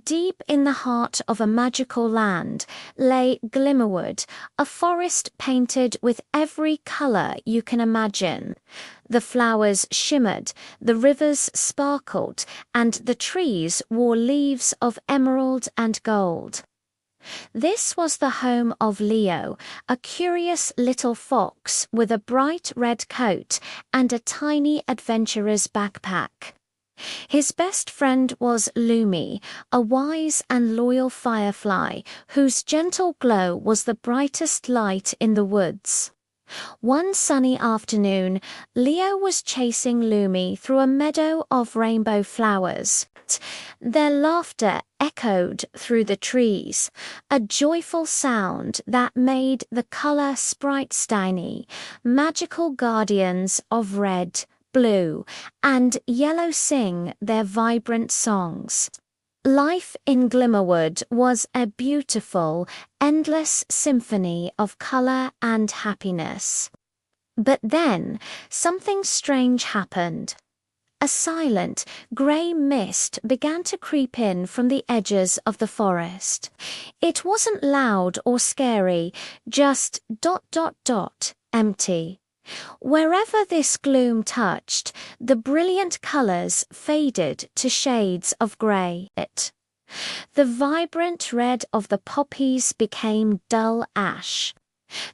Deep in the heart of a magical land lay Glimmerwood, a forest painted with every color you can imagine. The flowers shimmered, the rivers sparkled, and the trees wore leaves of emerald and gold. This was the home of Leo, a curious little fox with a bright red coat and a tiny adventurer's backpack. His best friend was Lumi, a wise and loyal firefly whose gentle glow was the brightest light in the woods. One sunny afternoon, Leo was chasing Lumi through a meadow of rainbow flowers. Their laughter echoed through the trees, a joyful sound that made the color Spritesteiny, magical guardians of red, blue, and yellow sing their vibrant songs. Life in Glimmerwood was a beautiful, endless symphony of color and happiness. But then, something strange happened. A silent, grey mist began to creep in from the edges of the forest. It wasn't loud or scary, just ... empty. Wherever this gloom touched, the brilliant colors faded to shades of grey. The vibrant red of the poppies became dull ash.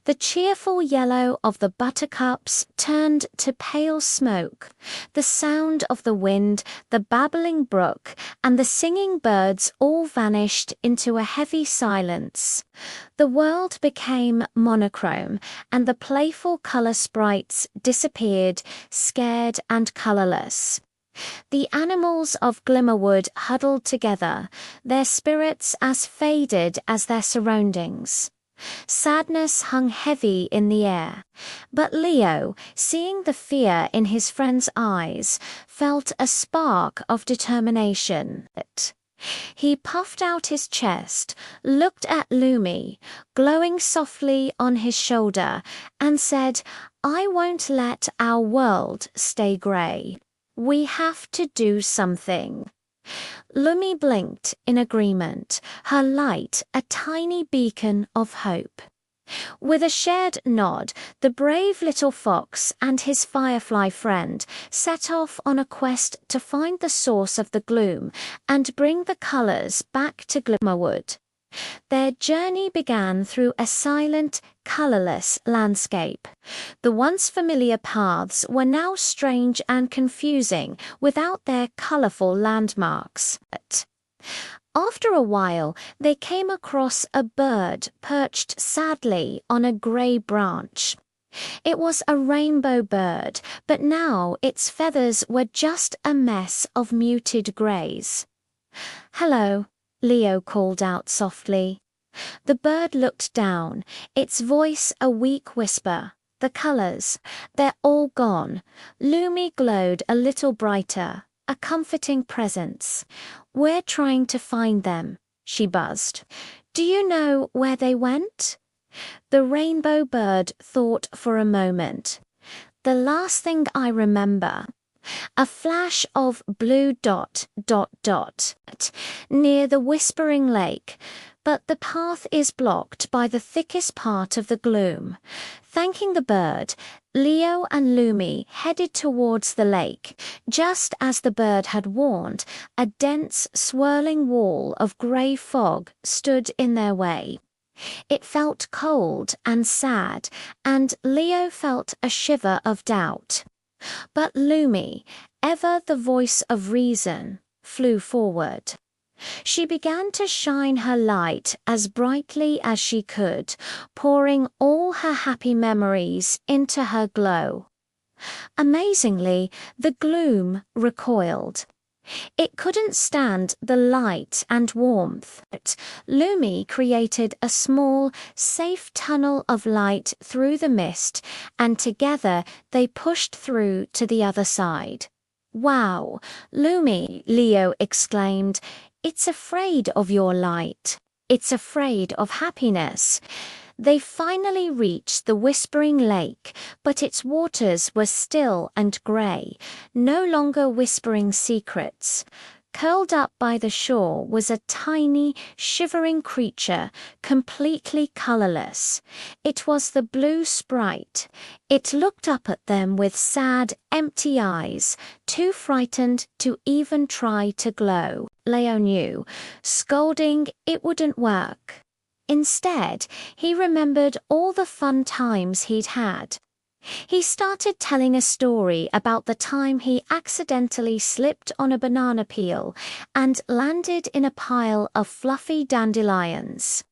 The cheerful yellow of the buttercups turned to pale smoke. The sound of the wind, the babbling brook, and the singing birds all vanished into a heavy silence. The world became monochrome, and the playful color sprites disappeared, scared and colorless. The animals of Glimmerwood huddled together, their spirits as faded as their surroundings. Sadness hung heavy in the air, but Leo, seeing the fear in his friend's eyes, felt a spark of determination. He puffed out his chest, looked at Lumi, glowing softly on his shoulder, and said, "I won't let our world stay grey. We have to do something." Lumi blinked in agreement, her light a tiny beacon of hope. With a shared nod, the brave little fox and his firefly friend set off on a quest to find the source of the gloom and bring the colors back to Glimmerwood. Their journey began through a silent, colorless landscape. The once familiar paths were now strange and confusing without their colorful landmarks. After a while, they came across a bird perched sadly on a gray branch. It was a rainbow bird, but now its feathers were just a mess of muted grays. "Hello," Leo called out softly. The bird looked down, its voice a weak whisper. "The colors, they're all gone." Lumi glowed a little brighter, a comforting presence. "We're trying to find them," she buzzed. "Do you know where they went?" The rainbow bird thought for a moment. "The last thing I remember, a flash of blue ... near the Whispering Lake, but the path is blocked by the thickest part of the gloom." Thanking the bird, Leo and Lumi headed towards the lake. Just as the bird had warned, a dense, swirling wall of grey fog stood in their way. It felt cold and sad, and Leo felt a shiver of doubt. But Lumi, ever the voice of reason, flew forward. She began to shine her light as brightly as she could, pouring all her happy memories into her glow. Amazingly, the gloom recoiled. It couldn't stand the light and warmth. Lumi created a small, safe tunnel of light through the mist, and together they pushed through to the other side. "Wow, Lumi," Leo exclaimed, "it's afraid of your light. It's afraid of happiness." They finally reached the Whispering Lake, but its waters were still and grey, no longer whispering secrets. Curled up by the shore was a tiny, shivering creature, completely colorless. It was the blue sprite. It looked up at them with sad, empty eyes, too frightened to even try to glow. Leo knew, scolding it wouldn't work. Instead, he remembered all the fun times he'd had. He started telling a story about the time he accidentally slipped on a banana peel and landed in a pile of fluffy dandelions.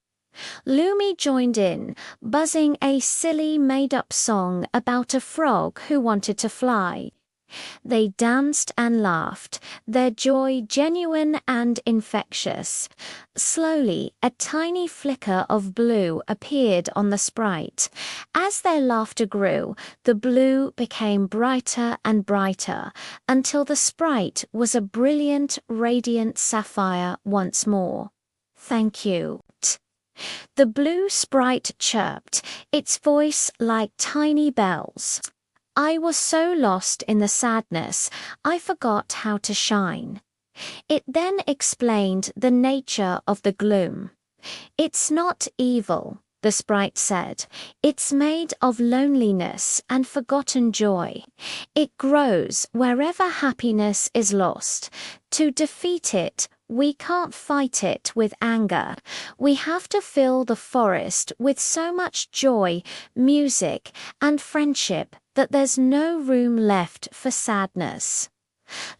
Lumi joined in, buzzing a silly made-up song about a frog who wanted to fly. They danced and laughed, their joy genuine and infectious. Slowly, a tiny flicker of blue appeared on the sprite. As their laughter grew, the blue became brighter and brighter, until the sprite was a brilliant, radiant sapphire once more. "Thank you." The blue sprite chirped, its voice like tiny bells. "I was so lost in the sadness, I forgot how to shine." It then explained the nature of the gloom. "It's not evil," the sprite said. "It's made of loneliness and forgotten joy. It grows wherever happiness is lost. To defeat it, we can't fight it with anger. We have to fill the forest with so much joy, music, and friendship that there's no room left for sadness."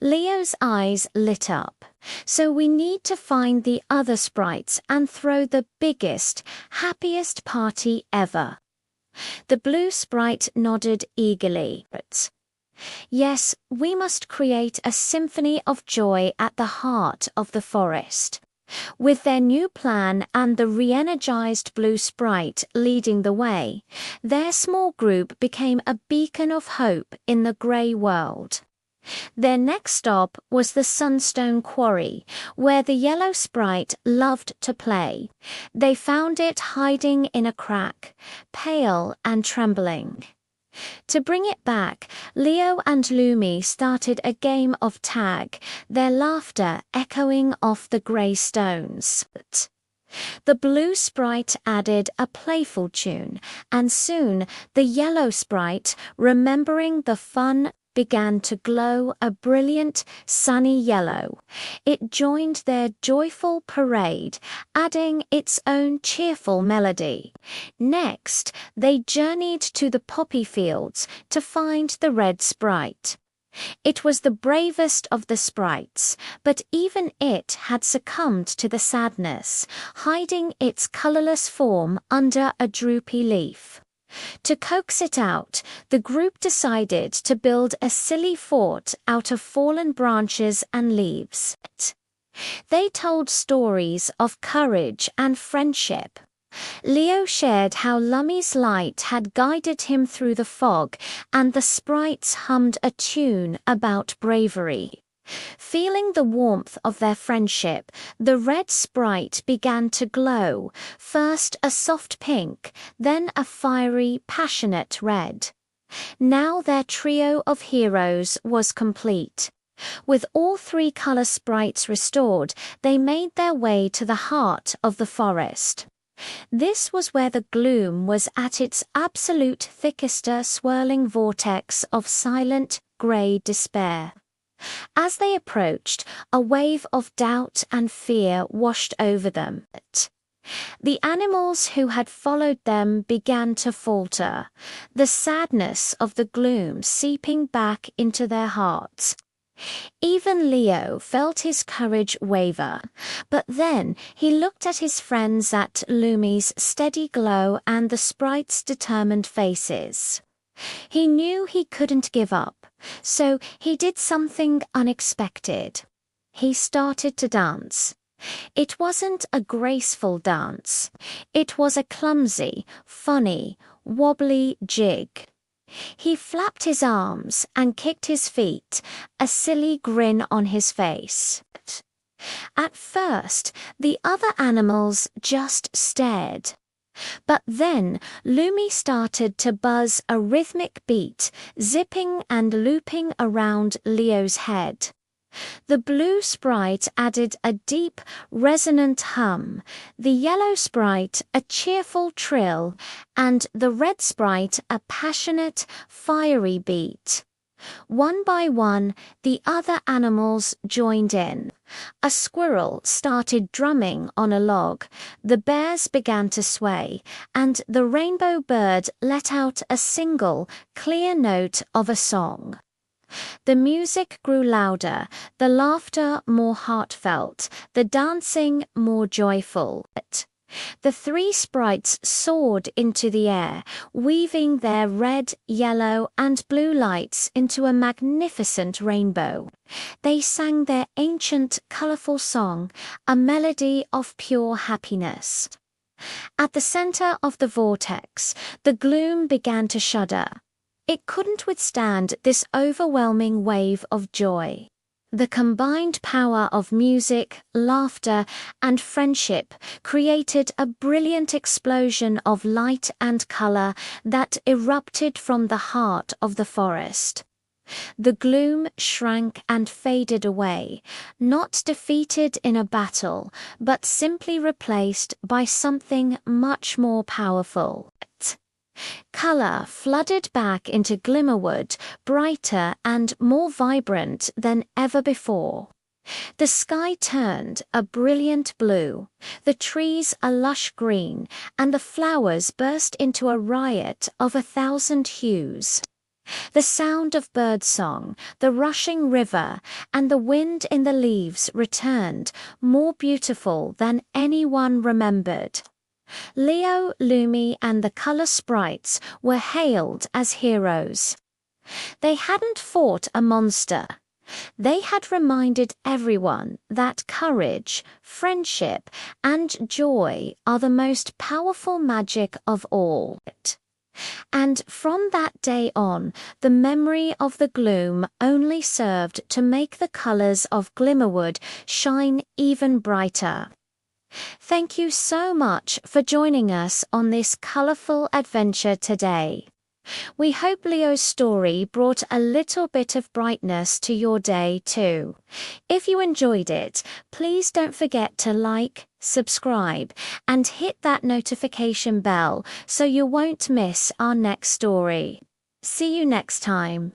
Leo's eyes lit up. "So we need to find the other sprites and throw the biggest, happiest party ever." The blue sprite nodded eagerly. "Yes, we must create a symphony of joy at the heart of the forest." With their new plan and the re-energized blue sprite leading the way, their small group became a beacon of hope in the grey world. Their next stop was the Sunstone Quarry, where the yellow sprite loved to play. They found it hiding in a crack, pale and trembling. To bring it back, Leo and Lumi started a game of tag, their laughter echoing off the grey stones. The blue sprite added a playful tune, and soon the yellow sprite, remembering the fun, began to glow a brilliant, sunny yellow. It joined their joyful parade, adding its own cheerful melody. Next, they journeyed to the poppy fields to find the red sprite. It was the bravest of the sprites, but even it had succumbed to the sadness, hiding its colorless form under a droopy leaf. To coax it out, the group decided to build a silly fort out of fallen branches and leaves. They told stories of courage and friendship. Leo shared how Lummy's light had guided him through the fog, and the sprites hummed a tune about bravery. Feeling the warmth of their friendship, the red sprite began to glow, first a soft pink, then a fiery, passionate red. Now their trio of heroes was complete. With all three color sprites restored, they made their way to the heart of the forest. This was where the gloom was at its absolute thickest, a swirling vortex of silent, grey despair. As they approached, a wave of doubt and fear washed over them. The animals who had followed them began to falter, the sadness of the gloom seeping back into their hearts. Even Leo felt his courage waver, but then he looked at his friends, at Lumi's steady glow and the sprites' determined faces. He knew he couldn't give up, so he did something unexpected. He started to dance. It wasn't a graceful dance. It was a clumsy, funny, wobbly jig. He flapped his arms and kicked his feet, a silly grin on his face. At first, the other animals just stared. But then Lumi started to buzz a rhythmic beat, zipping and looping around Leo's head. The blue sprite added a deep, resonant hum, the yellow sprite a cheerful trill, and the red sprite a passionate, fiery beat. One by one, the other animals joined in. A squirrel started drumming on a log, the bears began to sway, and the rainbow bird let out a single, clear note of a song. The music grew louder, the laughter more heartfelt, the dancing more joyful. The three sprites soared into the air, weaving their red, yellow, and blue lights into a magnificent rainbow. They sang their ancient, colorful song, a melody of pure happiness. At the center of the vortex, the gloom began to shudder. It couldn't withstand this overwhelming wave of joy. The combined power of music, laughter, and friendship created a brilliant explosion of light and color that erupted from the heart of the forest. The gloom shrank and faded away, not defeated in a battle, but simply replaced by something much more powerful. Color flooded back into Glimmerwood, brighter and more vibrant than ever before. The sky turned a brilliant blue, the trees a lush green, and the flowers burst into a riot of 1,000 hues. The sound of birdsong, the rushing river, and the wind in the leaves returned, more beautiful than anyone remembered. Leo, Lumi, and the color sprites were hailed as heroes. They hadn't fought a monster. They had reminded everyone that courage, friendship, and joy are the most powerful magic of all. And from that day on, the memory of the gloom only served to make the colors of Glimmerwood shine even brighter. Thank you so much for joining us on this colorful adventure today. We hope Leo's story brought a little bit of brightness to your day too. If you enjoyed it, please don't forget to like, subscribe, and hit that notification bell so you won't miss our next story. See you next time.